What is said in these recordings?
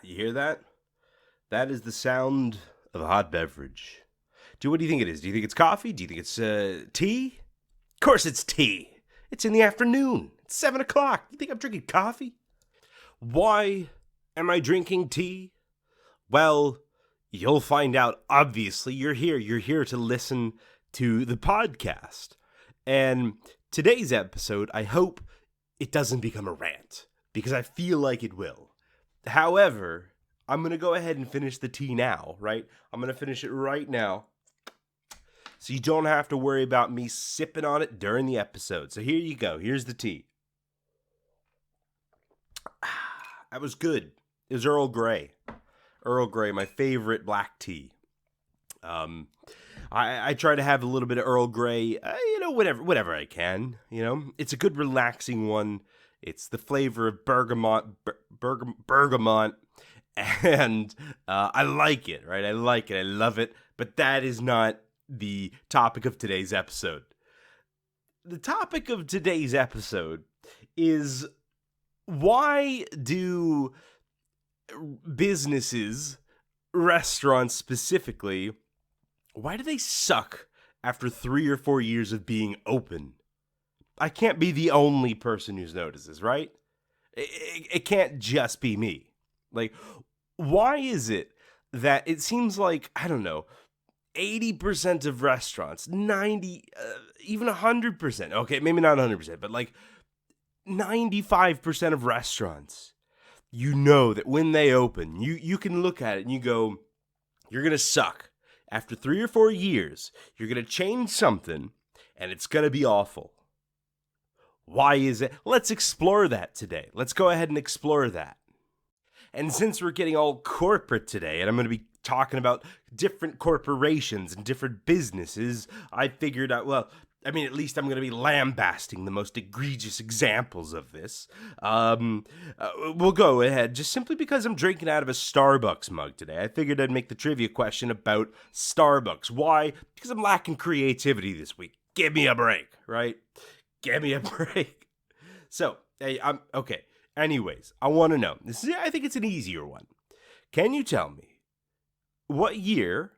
You hear that? That is the sound of a hot beverage. What do you think it is? Do you think it's coffee? Do you think it's tea? Of course it's tea. It's in the afternoon. It's 7 o'clock. You think I'm drinking coffee? Why am I drinking tea? Well, you'll find out. Obviously, you're here. You're here to listen to the podcast. And today's episode, I hope it doesn't become a rant, because I feel like it will. However, I'm going to go ahead and finish the tea now, right? I'm going to finish it right now, so you don't have to worry about me sipping on it during the episode. So here you go. Here's the tea. That was good. It was Earl Grey. Earl Grey, my favorite black tea. I try to have a little bit of Earl Grey, whatever I can. It's a good relaxing one. It's the flavor of bergamot, and I like it, right? I like it. I love it. But that is not the topic of today's episode. The topic of today's episode is, why do businesses, restaurants specifically, why do they suck after 3 or 4 years of being open? I can't be the only person who's noticed this, right? It can't just be me. Like, why is it that it seems like, 80% of restaurants, 90, even 100%, okay, maybe not 100%, but like 95% of restaurants, that when they open, you can look at it and you go, you're going to suck. After 3 or 4 years, you're going to change something and it's going to be awful. Why is it? Let's explore that today. Let's go ahead and explore that. And since we're getting all corporate today, and I'm going to be talking about different corporations and different businesses, I figured out, at least I'm going to be lambasting the most egregious examples of this. We'll go ahead, just simply because I'm drinking out of a Starbucks mug today. I figured I'd make the trivia question about Starbucks. Why? Because I'm lacking creativity this week. Give me a break, right? Give me a break. So, I'm okay. Anyways, I want to know. I think it's an easier one. Can you tell me what year?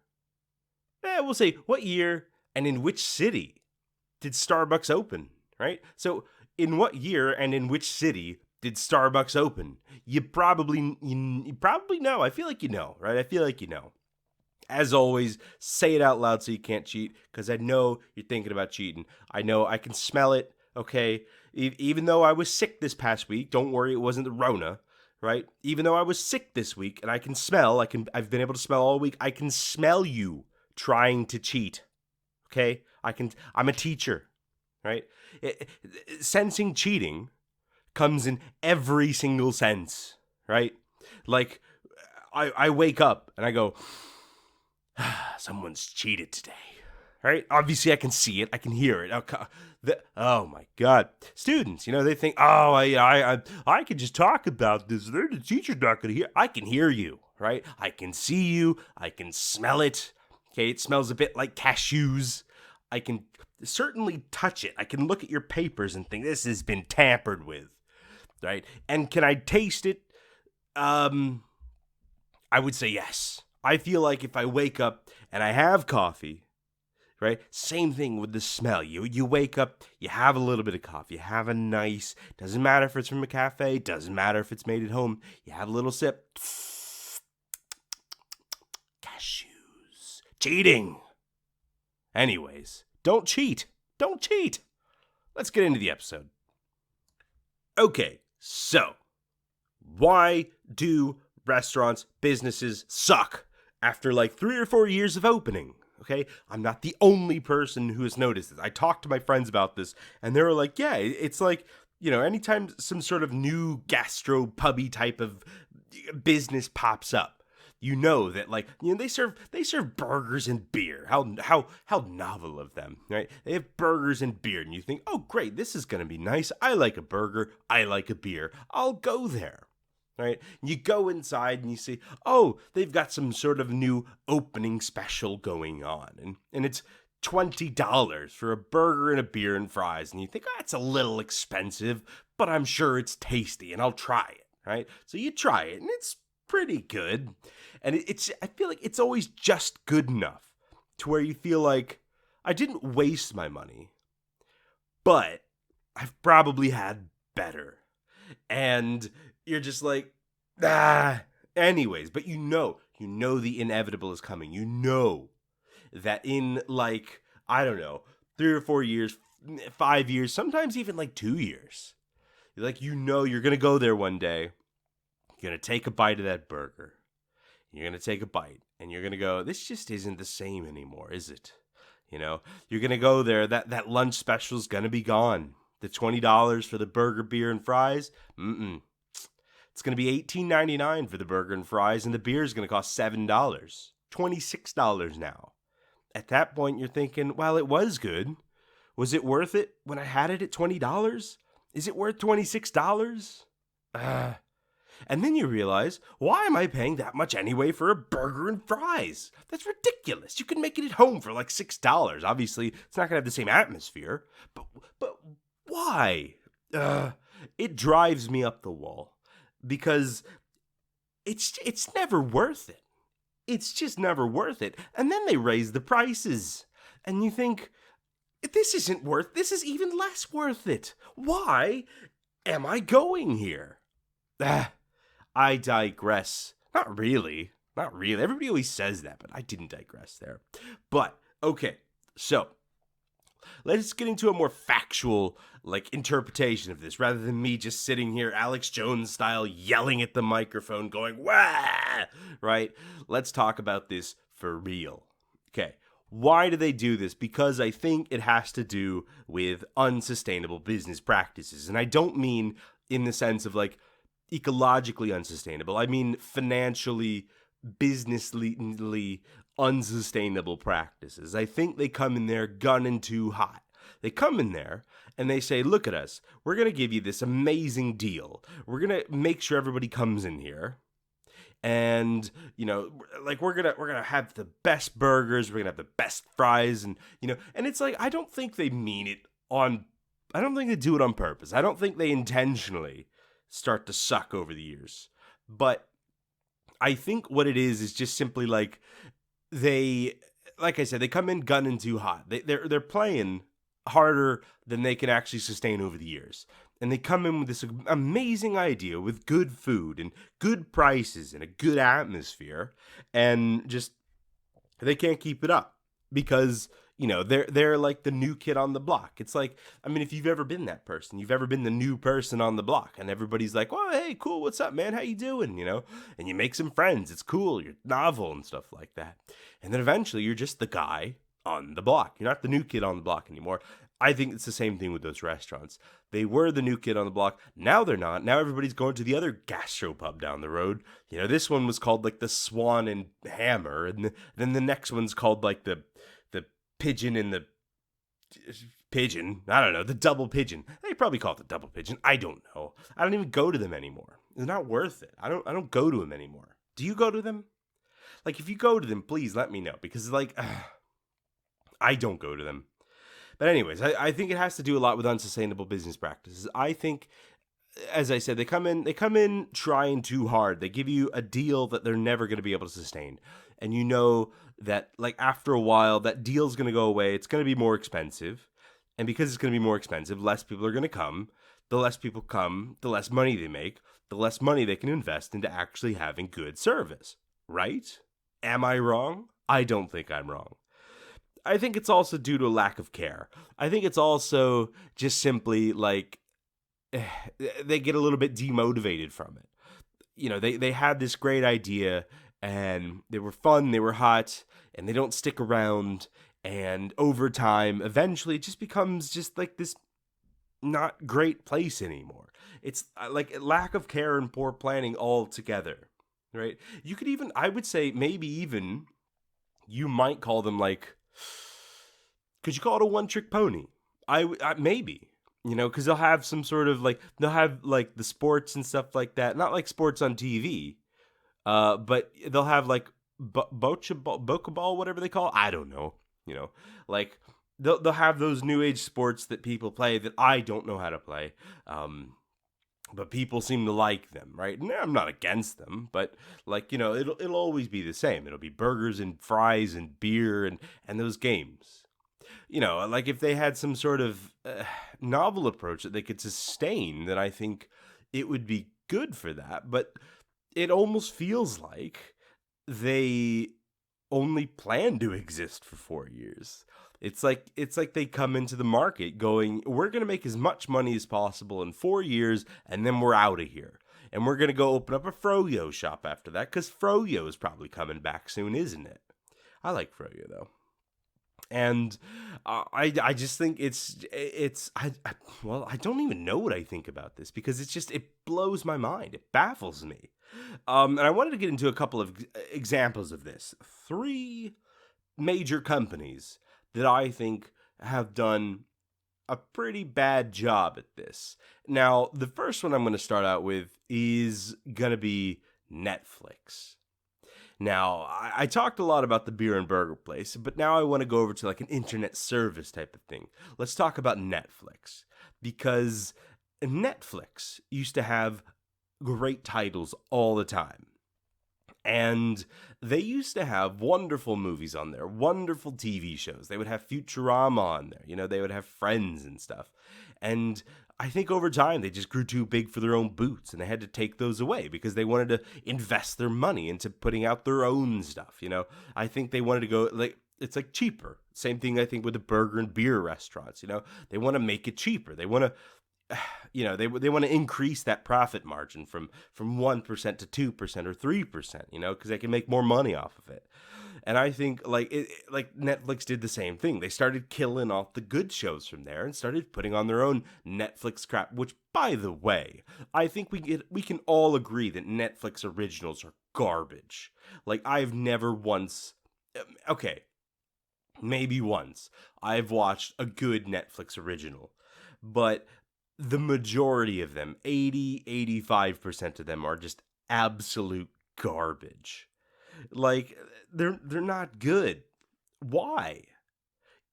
We'll say what year and in which city did Starbucks open? Right. So, in what year and in which city did Starbucks open? You probably know. I feel like you know, right? I feel like you know. As always, say it out loud so you can't cheat, because I know you're thinking about cheating. I know, I can smell it. Okay, even though I was sick this past week, don't worry, it wasn't the Rona, right? Even though I was sick this week, and I've been able to smell all week. I can smell you trying to cheat. Okay, I'm a teacher, right? Sensing cheating comes in every single sense, right? Like, I wake up and I go, someone's cheated today. Right? Obviously, I can see it. I can hear it. Oh my God. Students, they think, oh, I can just talk about this. The teacher's not going to hear. I can hear you, right? I can see you. I can smell it. Okay, it smells a bit like cashews. I can certainly touch it. I can look at your papers and think, this has been tampered with, right? And can I taste it? I would say yes. I feel like if I wake up and I have coffee, right? Same thing with the smell. You wake up, you have a little bit of coffee, you have a nice, doesn't matter if it's from a cafe, doesn't matter if it's made at home, you have a little sip. Cashews. Cheating. Anyways, don't cheat. Don't cheat. Let's get into the episode. Okay, so why do restaurants, businesses suck after like 3 or 4 years of opening? Okay, I'm not the only person who has noticed this. I talked to my friends about this, and they were like, yeah, it's like, anytime some sort of new gastro-pubby type of business pops up, that they serve burgers and beer. How novel of them, right? They have burgers and beer, and you think, oh, great, this is going to be nice. I like a burger. I like a beer. I'll go there. Right? You go inside and you see, oh, they've got some sort of new opening special going on. And it's $20 for a burger and a beer and fries. And you think, it's a little expensive, but I'm sure it's tasty and I'll try it, right? So you try it and it's pretty good. And I feel like it's always just good enough to where you feel like I didn't waste my money, but I've probably had better. And you're just like, ah. Anyways, but you know the inevitable is coming. You know that in like, I don't know, 3 or 4 years, 5 years, sometimes even like 2 years, like, you know, you're going to go there one day. You're going to take a bite of that burger. You're going to take a bite and you're going to go, this just isn't the same anymore, is it? You know, you're going to go there. That lunch special is going to be gone. The $20 for the burger, beer, and fries. It's going to be $18.99 for the burger and fries, and the beer is going to cost $7. $26 now. At that point, you're thinking, well, it was good. Was it worth it when I had it at $20? Is it worth $26? And then you realize, why am I paying that much anyway for a burger and fries? That's ridiculous. You can make it at home for like $6. Obviously, it's not going to have the same atmosphere. But why? It drives me up the wall. Because it's never worth it. It's just never worth it. And then they raise the prices. And you think, this is even less worth it. Why am I going here? I digress. Not really. Everybody always says that, but I didn't digress there. But, okay, so let's get into a more factual, like, interpretation of this, rather than me just sitting here, Alex Jones style, yelling at the microphone, going, wah! Right? Let's talk about this for real. Okay. Why do they do this? Because I think it has to do with unsustainable business practices. And I don't mean in the sense of, like, ecologically unsustainable. I mean financially, businessly unsustainable practices. I think they come in there gunning too hot. They come in there and they say, look at us. We're going to give you this amazing deal. We're going to make sure everybody comes in here. And, you know, like, we're going to have the best burgers. We're going to have the best fries. And, you know, and it's like, I don't think they mean it I don't think they do it on purpose. I don't think they intentionally start to suck over the years. But I think what it is just simply like, like I said, they come in gunning too hot. They're playing harder than they can actually sustain over the years. And they come in with this amazing idea with good food and good prices and a good atmosphere, and just they can't keep it up because, you know, they're like the new kid on the block. It's like, I mean, if you've ever been that person, you've ever been the new person on the block, and everybody's like, "Oh, hey, cool, what's up, man? How you doing?" You know, and you make some friends. It's cool. You're novel and stuff like that. And then eventually, you're just the guy on the block. You're not the new kid on the block anymore. I think it's the same thing with those restaurants. They were the new kid on the block. Now they're not. Now everybody's going to the other gastropub down the road. You know, this one was called like the Swan and Hammer, and then the next one's called like the Pigeon and the Pigeon. I don't know, the Double Pigeon. They probably call it the Double Pigeon. I don't know. I don't even go to them anymore. It's not worth it. I don't go to them anymore. Do you go to them? Like, if you go to them, please let me know, because like I don't go to them. But anyways, I think it has to do a lot with unsustainable business practices. I think, as I said, they come in trying too hard. They give you a deal that they're never going to be able to sustain. And you know that, like, after a while, that deal's going to go away. It's going to be more expensive. And because it's going to be more expensive, less people are going to come. The less people come, the less money they make. The less money they can invest into actually having good service. Right? Am I wrong? I don't think I'm wrong. I think it's also due to a lack of care. I think it's also just simply like they get a little bit demotivated from it. You know, they had this great idea and they were fun, they were hot, and they don't stick around. And over time, eventually it just becomes just like this not great place anymore. It's like lack of care and poor planning altogether, right? You could even, I would say, maybe even you might call them like, could you call it a one-trick pony? I maybe, you know, because they'll have some sort of like, they'll have like the sports and stuff like that. Not like sports on TV, but they'll have like boca ball, whatever they call it. I don't know, you know, like they'll have those new age sports that people play that I don't know how to play. but people seem to like them, right? And I'm not against them, but like, it'll always be the same. It'll be burgers and fries and beer and those games. Like if they had some sort of novel approach that they could sustain, then I think it would be good for that. But it almost feels like they only plan to exist for 4 years. It's like they come into the market going, we're going to make as much money as possible in 4 years, and then we're out of here. And we're going to go open up a Froyo shop after that, because Froyo is probably coming back soon, isn't it? I like Froyo, though. And I just think I don't even know what I think about this, because it blows my mind. It baffles me. And I wanted to get into a couple of examples of this. 3 major companies that I think have done a pretty bad job at this. Now, the first one I'm going to start out with is going to be Netflix. Now, I talked a lot about the beer and burger place, but now I want to go over to like an internet service type of thing. Let's talk about Netflix, because Netflix used to have great titles all the time. And they used to have wonderful movies on there, wonderful TV shows. They would have Futurama on there. They would have Friends and stuff. And I think over time they just grew too big for their own boots, and they had to take those away because they wanted to invest their money into putting out their own stuff. I think they wanted to go like, it's like cheaper. Same thing I think with the burger and beer restaurants. They want to make it cheaper. They want to they want to increase that profit margin from 1% to 2% or 3%, because they can make more money off of it. And I think like Netflix did the same thing. They started killing off the good shows from there and started putting on their own Netflix crap, which, by the way, I think we can all agree that Netflix originals are garbage. Like, I've never once, okay, maybe once, I've watched a good Netflix original, but the majority of them, 85% of them, are just absolute garbage. Like, they're not good. Why?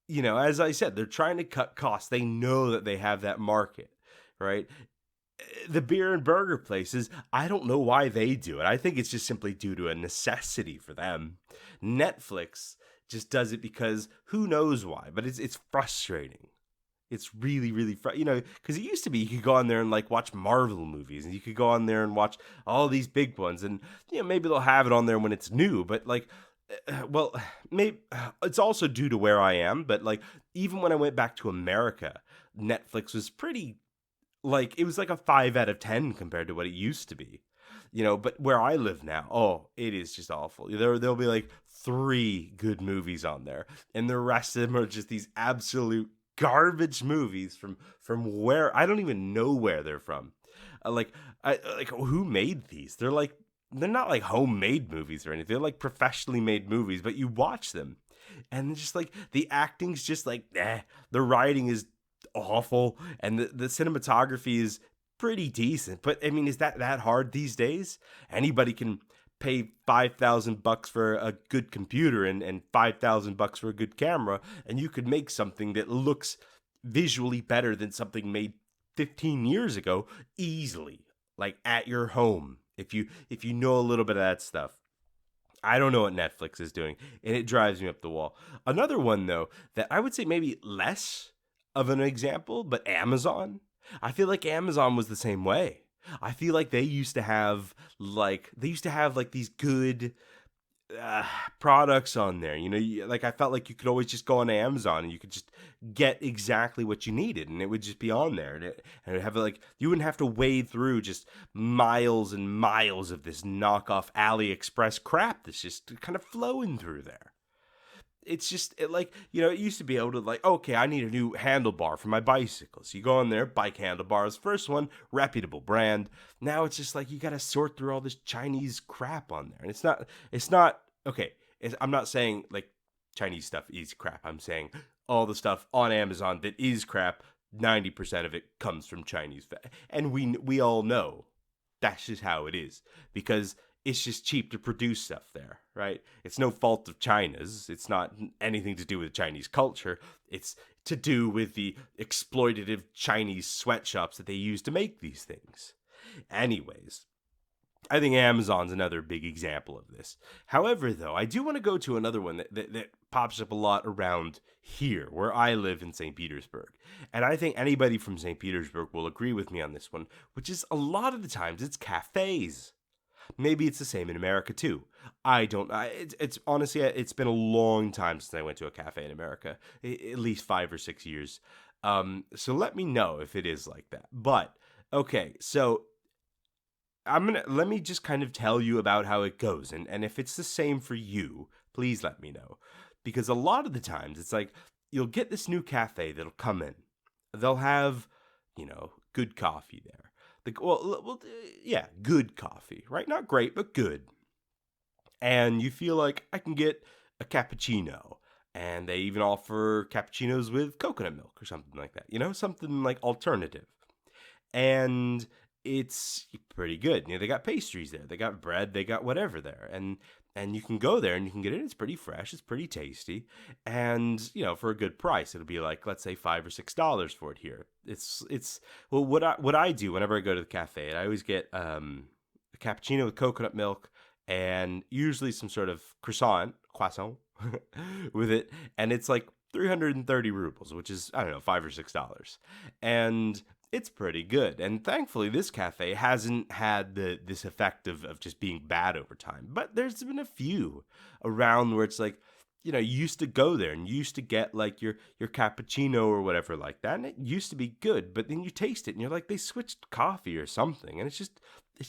As I said, they're trying to cut costs. They know that they have that market, right? The beer and burger places, I don't know why they do it. I think it's just simply due to a necessity for them. Netflix just does it because who knows why, but it's frustrating. It's really, really, because it used to be you could go on there and like watch Marvel movies, and you could go on there and watch all these big ones, and maybe they'll have it on there when it's new, but like, well, maybe it's also due to where I am, but like even when I went back to America, Netflix was pretty, like, it was like a 5 out of 10 compared to what it used to be. But where I live now, oh, it is just awful. There'll be like 3 good movies on there, and the rest of them are just these absolute garbage movies from where I don't even know where they're from. Who made these? They're not like homemade movies or anything. They're like professionally made movies, but you watch them and just like the acting's just like, the writing is awful, and the cinematography is pretty decent. But I mean, is that hard these days? Anybody can pay $5,000 for a good computer and $5,000 for a good camera, and you could make something that looks visually better than something made 15 years ago easily, like at your home, if you know a little bit of that stuff. I don't know what Netflix is doing, and it drives me up the wall. Another one, though, that I would say maybe less of an example, but Amazon. I feel like Amazon was the same way. I feel like they used to have these good products on there. I felt like you could always just go on Amazon and you could just get exactly what you needed, and it would just be on there, and it would have like, you wouldn't have to wade through just miles and miles of this knockoff AliExpress crap that's just kind of flowing through there. It's just it used to be able to, like, okay, I need a new handlebar for my bicycle. So you go on there, bike handlebars, first one, reputable brand. Now it's just like you got to sort through all this Chinese crap on there. And it's not, okay, I'm not saying like Chinese stuff is crap. I'm saying all the stuff on Amazon that is crap, 90% of it comes from Chinese. And we all know that's just how it is, because it's just cheap to produce stuff there, right? It's no fault of China's. It's not anything to do with Chinese culture. It's to do with the exploitative Chinese sweatshops that they use to make these things. Anyways, I think Amazon's another big example of this. However, though, I do want to go to another one that pops up a lot around here, where I live in St. Petersburg. And I think anybody from St. Petersburg will agree with me on this one, which is a lot of the times it's cafes. Maybe it's the same in America too. I don't. It's honestly, it's been a long time since I went to a cafe in America, at least 5 or 6 years. So let me know if it is like that. But okay, so let me just kind of tell you about how it goes, and if it's the same for you, please let me know, because a lot of the times it's like you'll get this new cafe that'll come in, they'll have, good coffee there. Yeah, good coffee, right? Not great, but good. And you feel like I can get a cappuccino. And they even offer cappuccinos with coconut milk or something like that, something like alternative. And it's pretty good. They got pastries there, they got bread, they got whatever there. And you can go there and you can get it. It's pretty fresh, it's pretty tasty. And, for a good price, it'll be like, let's say $5 or $6 for it here. It's well, what I do whenever I go to the cafe, I always get a cappuccino with coconut milk and usually some sort of croissant with it, and it's like 330 rubles, which is, I don't know, $5 or $6, and it's pretty good. And thankfully, this cafe hasn't had this effect of just being bad over time. But there's been a few around where it's like, you used to go there and you used to get like your cappuccino or whatever like that, and it used to be good. But then you taste it and you're like, they switched coffee or something, and it's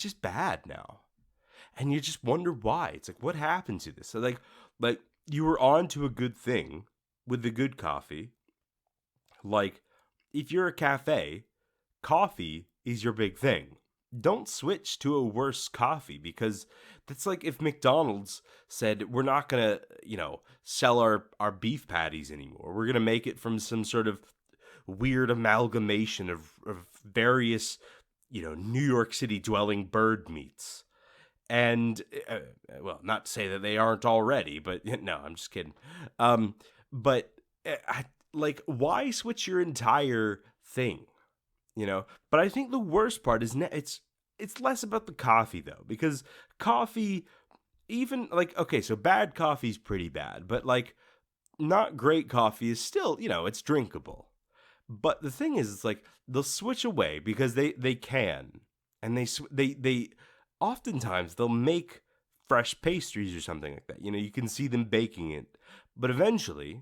just bad now. And you just wonder why. It's like, what happened to this? So like you were on to a good thing with the good coffee. Like, if you're a cafe, coffee is your big thing. Don't switch to a worse coffee, because that's like if McDonald's said, we're not going to, sell our beef patties anymore. We're going to make it from some sort of weird amalgamation of various, New York City dwelling bird meats. And, well, not to say that they aren't already, but no, I'm just kidding. But, why switch your entire thing? But I think the worst part is it's less about the coffee, though, because coffee, even okay, so bad coffee is pretty bad, but not great coffee is still, it's drinkable. But the thing is, it's they'll switch away because they can, and they oftentimes they'll make fresh pastries or something like that. You can see them baking it, but eventually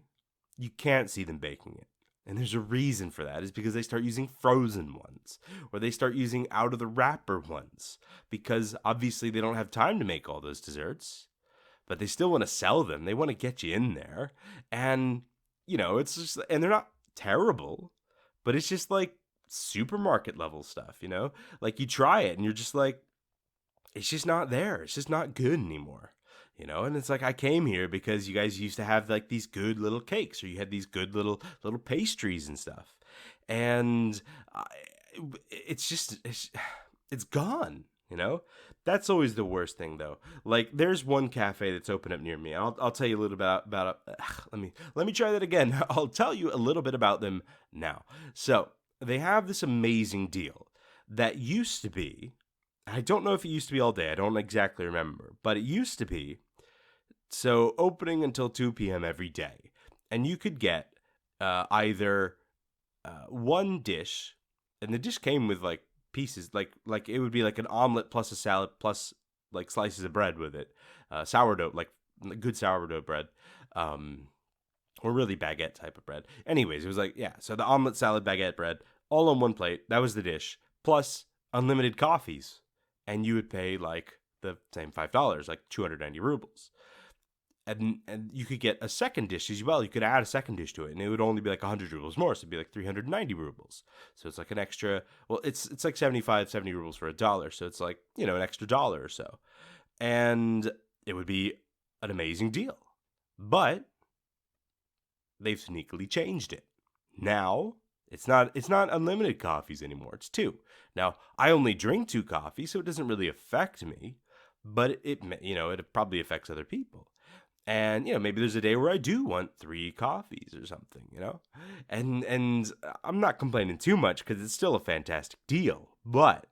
you can't see them baking it. And there's a reason for that, is because they start using frozen ones, or they start using out of the wrapper ones, because obviously they don't have time to make all those desserts, but they still want to sell them. They want to get you in there. And, it's just, and they're not terrible, but it's just like supermarket level stuff, you try it and you're just like, it's just not there. It's just not good anymore. And it's like, I came here because you guys used to have these good little cakes, or you had these good little pastries and stuff. And it's gone, That's always the worst thing, though. There's one cafe that's opened up near me. I'll tell you a little bit about let me try that again. I'll tell you a little bit about them now. So they have this amazing deal that used to be, I don't know if it used to be all day. I don't exactly remember. But it used to be, so opening until 2 p.m. every day. And you could get either one dish, and the dish came with pieces, like it would be an omelet plus a salad plus slices of bread with it. Sourdough, good sourdough bread. Or really baguette type of bread. Anyways, it was so the omelet, salad, baguette, bread, all on one plate. That was the dish. Plus unlimited coffees. And you would pay the same $5, 290 rubles. And you could get a second dish as well. You could add a second dish to it, and it would only be 100 rubles more, so it'd be 390 rubles. So it's an extra, well, it's 75, 70 rubles for $1, so it's an extra dollar or so. And it would be an amazing deal. But they've sneakily changed it. Now, it's not unlimited coffees anymore. It's 2. Now, I only drink 2 coffees, so it doesn't really affect me, but it probably affects other people. And, maybe there's a day where I do want 3 coffees or something, And I'm not complaining too much, because it's still a fantastic deal. But,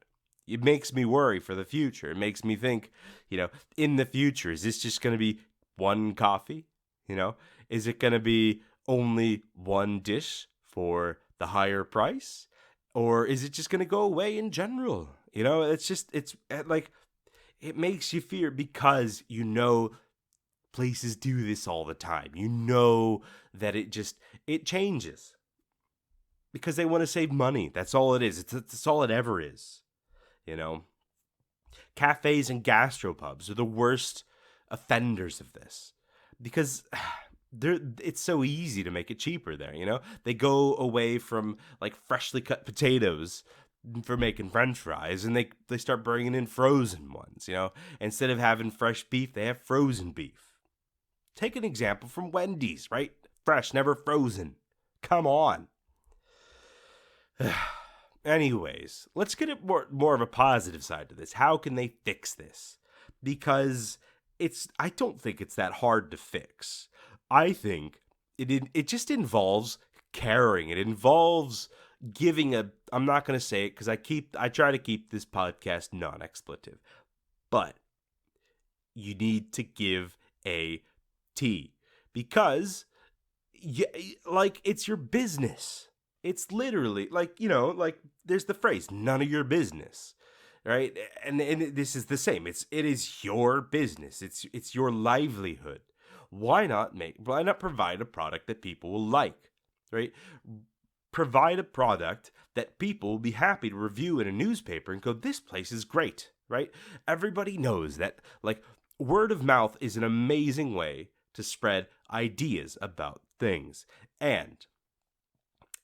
It makes me worry for the future. It makes me think, in the future, is this just going to be one coffee? Is it going to be only one dish for the higher price? Or is it just going to go away in general? It's like, it makes you fear because places do this all the time. That it changes because they want to save money. That's all it is. It's all it ever is. Cafes and gastropubs are the worst offenders of this because it's so easy to make it cheaper there. They go away from like freshly cut potatoes for making French fries, and they start bringing in frozen ones. Instead of having fresh beef, they have frozen beef. Take an example from Wendy's, right? Fresh, never frozen. Come on. Anyways, let's get it more of a positive side to this. How can they fix this? Because I don't think it's that hard to fix. I think it just involves caring. It involves giving I'm not going to say it because I try to keep this podcast non-expletive, but you need to give a T because it's your business. It's literally like there's the phrase, none of your business, right? And this is the same. It is your business. It's your livelihood. Why not provide a product that people will like, right? Provide a product that people will be happy to review in a newspaper and go, this place is great, right? Everybody knows that word of mouth is an amazing way to spread ideas about things. And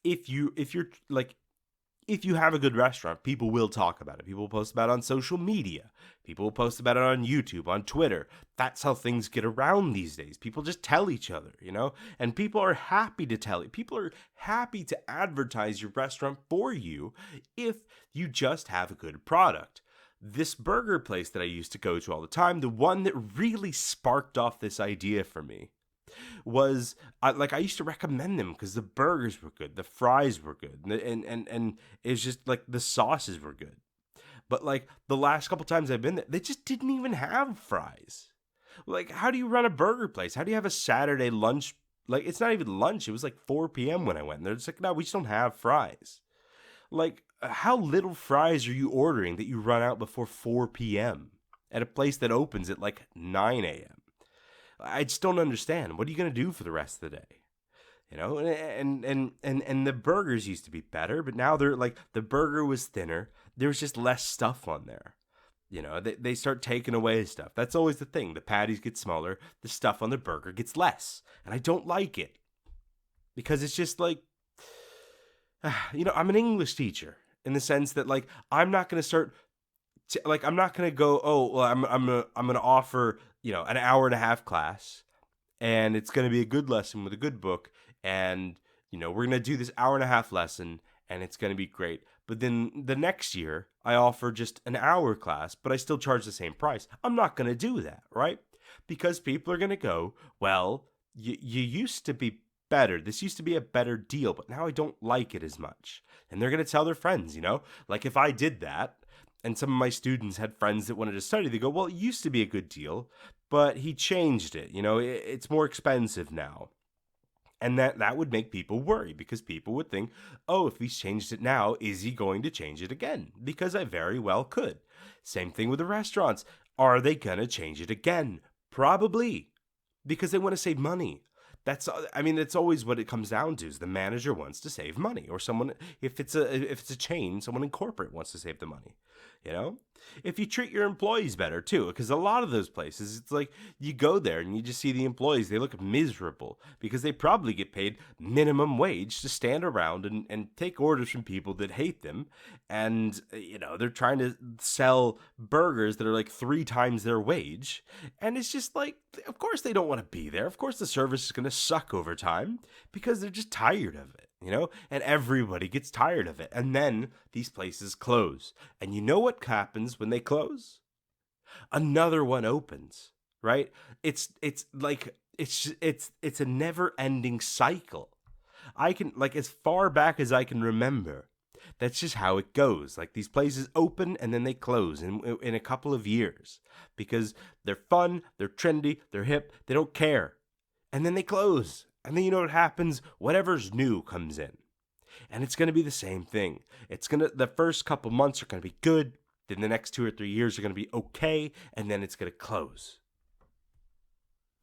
if you have a good restaurant, people will talk about it. People will post about it on social media. People will post about it on YouTube, on Twitter. That's how things get around these days. People just tell each other, and people are happy to tell it. People are happy to advertise your restaurant for you if you just have a good product. This burger place that I used to go to all the time, the one that really sparked off this idea for me, was I used to recommend them because the burgers were good, the fries were good, and it's just the sauces were good. But the last couple times I've been there, they just didn't even have fries. How do you run a burger place? How do you have a Saturday lunch? It's not even lunch. It was 4 p.m. when I went. They're just no, we just don't have fries. How little fries are you ordering that you run out before 4 p.m. at a place that opens at 9 a.m.? I just don't understand. What are you going to do for the rest of the day? And the burgers used to be better, but now they're the burger was thinner. There was just less stuff on there. They start taking away stuff. That's always the thing. The patties get smaller. The stuff on the burger gets less. And I don't like it. Because it's just I'm an English teacher in the sense that I'm not going to start I'm not going to go, oh, well, I'm going to offer, an hour and a half class, and it's going to be a good lesson with a good book, and, we're going to do this hour and a half lesson, and it's going to be great. But then the next year, I offer just an hour class, but I still charge the same price. I'm not going to do that, right? Because people are going to go, well, you used to be better. This used to be a better deal, but now I don't like it as much. And they're going to tell their friends, if I did that, and some of my students had friends that wanted to study, they go, well, it used to be a good deal, but he changed it. It's more expensive now. And that would make people worry because people would think, oh, if he's changed it now, is he going to change it again? Because I very well could. Same thing with the restaurants. Are they going to change it again? Probably. Because they want to save money. That's always what it comes down to is the manager wants to save money, or someone, if it's a chain, someone in corporate wants to save the money. If you treat your employees better too, because a lot of those places, it's you go there and you just see the employees, they look miserable because they probably get paid minimum wage to stand around and take orders from people that hate them. And, they're trying to sell burgers that are 3 times their wage. And it's just of course they don't want to be there. Of course the service is going to suck over time because they're just tired of it. And everybody gets tired of it. And then these places close. And you know what happens when they close? Another one opens, right? It's a never-ending cycle. I can, as far back as I can remember, That's just how it goes. Like these places open and then they close in a couple of years because they're fun, they're trendy, they're hip, they don't care. And then they close. And then you know what happens? Whatever's new comes in. And it's going to be the same thing. The first couple months are going to be good. Then the next 2 or 3 years are going to be okay. And then it's going to close.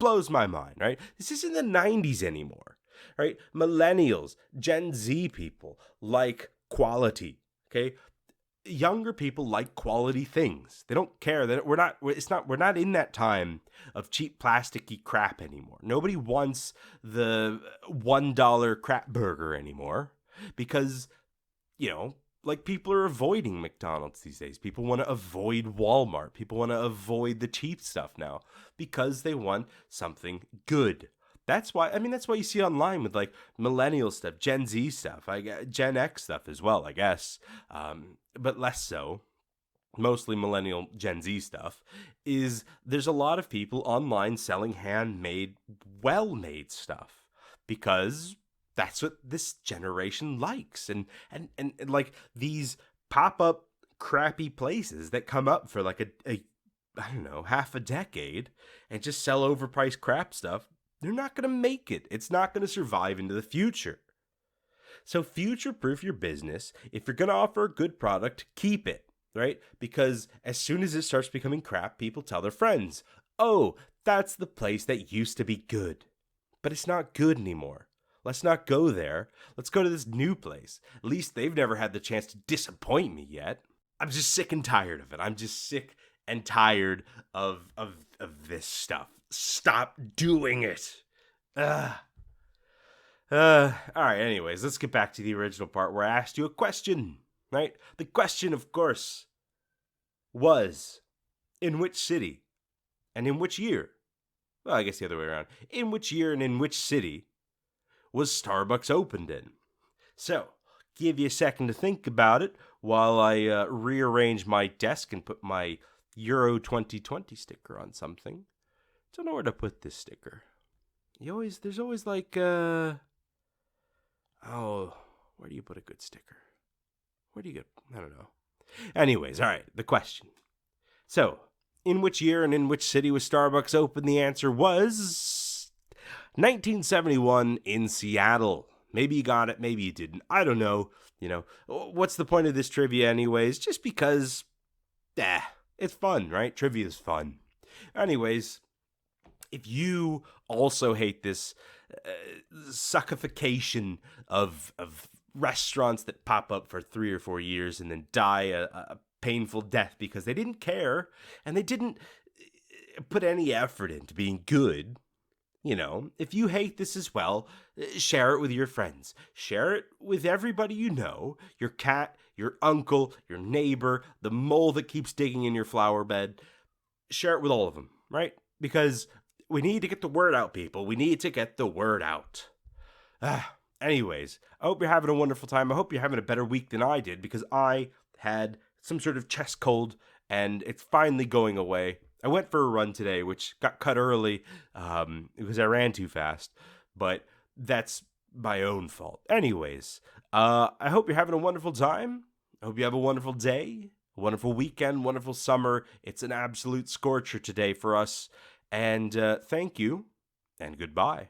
Blows my mind, right? This isn't the 90s anymore, right? Millennials, Gen Z people like quality, okay? Younger people like quality things. They don't care that we're not in that time of cheap plasticky crap anymore. Nobody wants the $1 crap burger anymore because, like people are avoiding McDonald's these days. People want to avoid Walmart. People want to avoid the cheap stuff now because they want something good. That's why you see online with like millennial stuff, Gen Z stuff, Gen X stuff as well, I guess, but less so. Mostly millennial Gen Z stuff is there's a lot of people online selling handmade, well-made stuff because that's what this generation likes, and like these pop-up crappy places that come up for like a I don't know, half a decade and just sell overpriced crap stuff. They're not going to make it. It's not going to survive into the future. So future-proof your business. If you're going to offer a good product, keep it, right? Because as soon as it starts becoming crap, people tell their friends, oh, that's the place that used to be good. But it's not good anymore. Let's not go there. Let's go to this new place. At least they've never had the chance to disappoint me yet. I'm just sick and tired of it. I'm just sick and tired of this stuff. Stop doing it. All right, anyways, let's get back to the original part where I asked you a question, right? The question, of course, was, in which city and in which year? Well, I guess the other way around. In which year and in which city was Starbucks opened in? So, give you a second to think about it while I rearrange my desk and put my Euro 2020 sticker on something. Don't know where to put this sticker. There's always like, where do you put a good sticker? I don't know. Anyways, all right, the question. So, in which year and in which city was Starbucks open? The answer was 1971 in Seattle. Maybe you got it, maybe you didn't. I don't know. What's the point of this trivia anyways? Just because, it's fun, right? Trivia is fun. Anyways, if you also hate this suckification of restaurants that pop up for 3 or 4 years and then die a painful death because they didn't care and they didn't put any effort into being good, if you hate this as well, share it with your friends. Share it with everybody you know, your cat, your uncle, your neighbor, the mole that keeps digging in your flower bed. Share it with all of them, right? Because we need to get the word out, people. We need to get the word out. Anyways, I hope you're having a wonderful time. I hope you're having a better week than I did because I had some sort of chest cold and it's finally going away. I went for a run today, which got cut early because I ran too fast, but that's my own fault. Anyways, I hope you're having a wonderful time. I hope you have a wonderful day, a wonderful weekend, wonderful summer. It's an absolute scorcher today for us. And thank you, and goodbye.